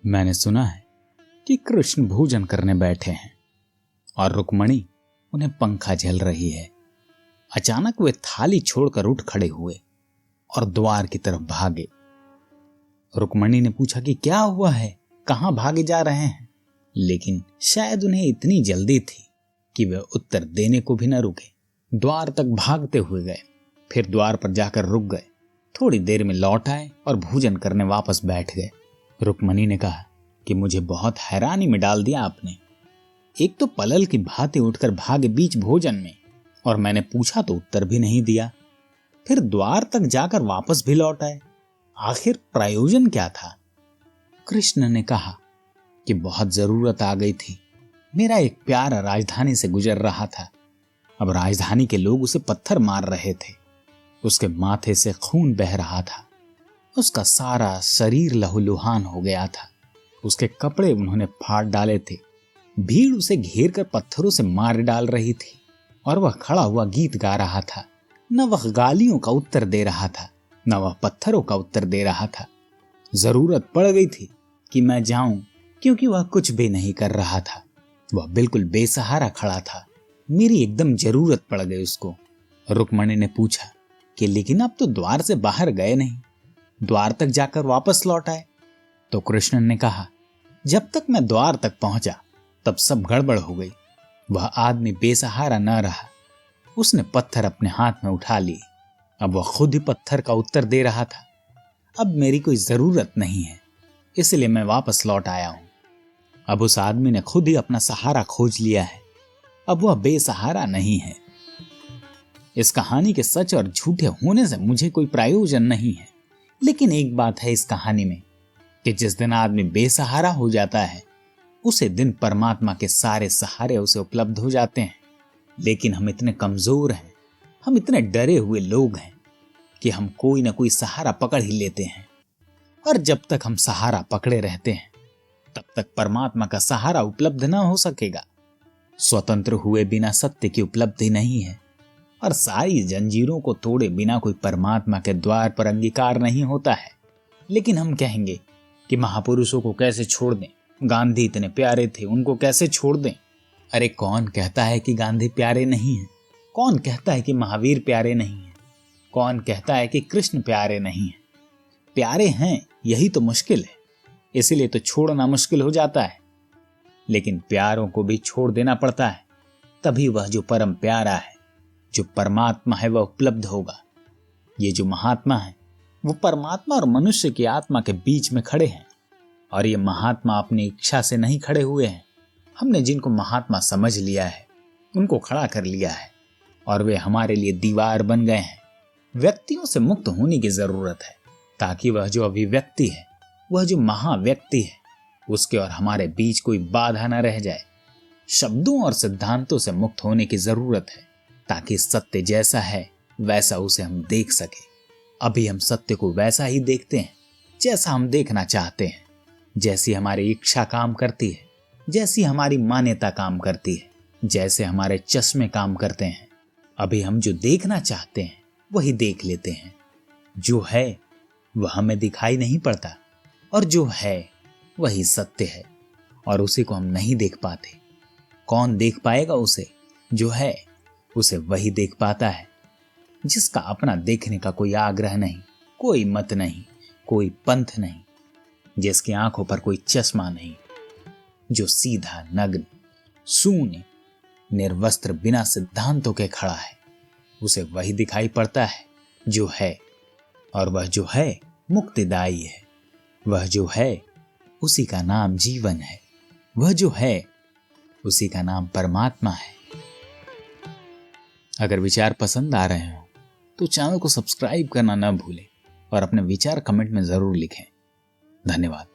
मैंने सुना है कि कृष्ण भोजन करने बैठे हैं और रुक्मणी उन्हें पंखा झेल रही है। अचानक वे थाली छोड़कर उठ खड़े हुए और द्वार की तरफ भागे। रुक्मणी ने पूछा कि क्या हुआ है, कहां भागे जा रहे हैं, लेकिन शायद उन्हें इतनी जल्दी थी कि वे उत्तर देने को भी न रुके। द्वार तक भागते हुए गए, फिर द्वार पर जाकर रुक गए। थोड़ी देर में लौट आए और भोजन करने वापस बैठ गए। रुक्मणी ने कहा कि मुझे बहुत हैरानी में डाल दिया आपने। एक तो पलल की भांति उठकर भागे बीच भोजन में, और मैंने पूछा तो उत्तर भी नहीं दिया। फिर द्वार तक जाकर वापस भी लौट आए। आखिर प्रयोजन क्या था? कृष्ण ने कहा कि बहुत जरूरत आ गई थी। मेरा एक प्यारा राजधानी से गुजर रहा था। अब राजधानी के लोग उसे पत्थर मार रहे थे। उसके माथे से खून बह रहा था। उसका सारा शरीर लहूलुहान हो गया था। उसके कपड़े उन्होंने फाड़ डाले थे। भीड़ उसे घेर कर पत्थरों से मार डाल रही थी और वह खड़ा हुआ गीत गा रहा था। न वह गालियों का उत्तर दे रहा था, न वह पत्थरों का उत्तर दे रहा था। जरूरत पड़ गई थी कि मैं जाऊं, क्योंकि वह कुछ भी नहीं कर रहा था। वह बिल्कुल बेसहारा खड़ा था। मेरी एकदम जरूरत पड़ गई उसको। रुक्मणी ने पूछा कि लेकिन अब तो द्वार से बाहर गए नहीं, द्वार तक जाकर वापस लौट आए। तो कृष्ण ने कहा, जब तक मैं द्वार तक पहुंचा तब सब गड़बड़ हो गई। वह आदमी बेसहारा न रहा। उसने पत्थर अपने हाथ में उठा लिए। अब वह खुद ही पत्थर का उत्तर दे रहा था। अब मेरी कोई जरूरत नहीं है, इसलिए मैं वापस लौट आया हूं। अब उस आदमी ने खुद ही अपना सहारा खोज लिया है। अब वह बेसहारा नहीं है। इस कहानी के सच और झूठे होने से मुझे कोई प्रयोजन नहीं है, लेकिन एक बात है इस कहानी में कि जिस दिन आदमी बेसहारा हो जाता है, उसे दिन परमात्मा के सारे सहारे उसे उपलब्ध हो जाते हैं। लेकिन हम इतने कमजोर हैं, हम इतने डरे हुए लोग हैं कि हम कोई ना कोई सहारा पकड़ ही लेते हैं। और जब तक हम सहारा पकड़े रहते हैं, तब तक परमात्मा का सहारा उपलब्ध ना हो सकेगा। स्वतंत्र हुए बिना सत्य की उपलब्धि नहीं है, और सारी जंजीरों को तोड़े बिना कोई परमात्मा के द्वार पर अंगीकार नहीं होता है। लेकिन हम कहेंगे कि महापुरुषों को कैसे छोड़ दें, गांधी इतने प्यारे थे, उनको कैसे छोड़ दें। अरे कौन कहता है कि गांधी प्यारे नहीं है? कौन कहता है कि महावीर प्यारे नहीं है? कौन कहता है कि कृष्ण प्यारे नहीं है? प्यारे हैं, यही तो मुश्किल है। इसीलिए तो छोड़ना मुश्किल हो जाता है। लेकिन प्यारों को भी छोड़ देना पड़ता है, तभी वह जो परम प्यारा है, जो परमात्मा है, वह उपलब्ध होगा। ये जो महात्मा है, वो परमात्मा और मनुष्य की आत्मा के बीच में खड़े हैं। और ये महात्मा अपनी इच्छा से नहीं खड़े हुए हैं। हमने जिनको महात्मा समझ लिया है, उनको खड़ा कर लिया है, और वे हमारे लिए दीवार बन गए हैं। व्यक्तियों से मुक्त होने की जरूरत है, ताकि वह जो अभिव्यक्ति है, वह जो महाव्यक्ति है, उसके और हमारे बीच कोई बाधा न रह जाए। शब्दों और सिद्धांतों से मुक्त होने की जरूरत है, ताकि सत्य जैसा है वैसा उसे हम देख सके। अभी हम सत्य को वैसा ही देखते हैं जैसा हम देखना चाहते हैं, जैसी हमारी इच्छा काम करती है, जैसी हमारी मान्यता काम करती है, जैसे हमारे चश्मे काम करते हैं। अभी हम जो देखना चाहते हैं वही देख लेते हैं। जो है वह हमें दिखाई नहीं पड़ता, और जो है वही सत्य है, और उसी को हम नहीं देख पाते। कौन देख पाएगा उसे? जो है उसे वही देख पाता है, जिसका अपना देखने का कोई आग्रह नहीं, कोई मत नहीं, कोई पंथ नहीं, जिसकी आंखों पर कोई चश्मा नहीं, जो सीधा, नग्न, शून्य, निर्वस्त्र, बिना सिद्धांतों के खड़ा है। उसे वही दिखाई पड़ता है जो है, और वह जो है मुक्तिदायी है। वह जो है उसी का नाम जीवन है। वह जो है उसी का नाम परमात्मा है। अगर विचार पसंद आ रहे हो तो चैनल को सब्सक्राइब करना न भूलें और अपने विचार कमेंट में जरूर लिखें। धन्यवाद।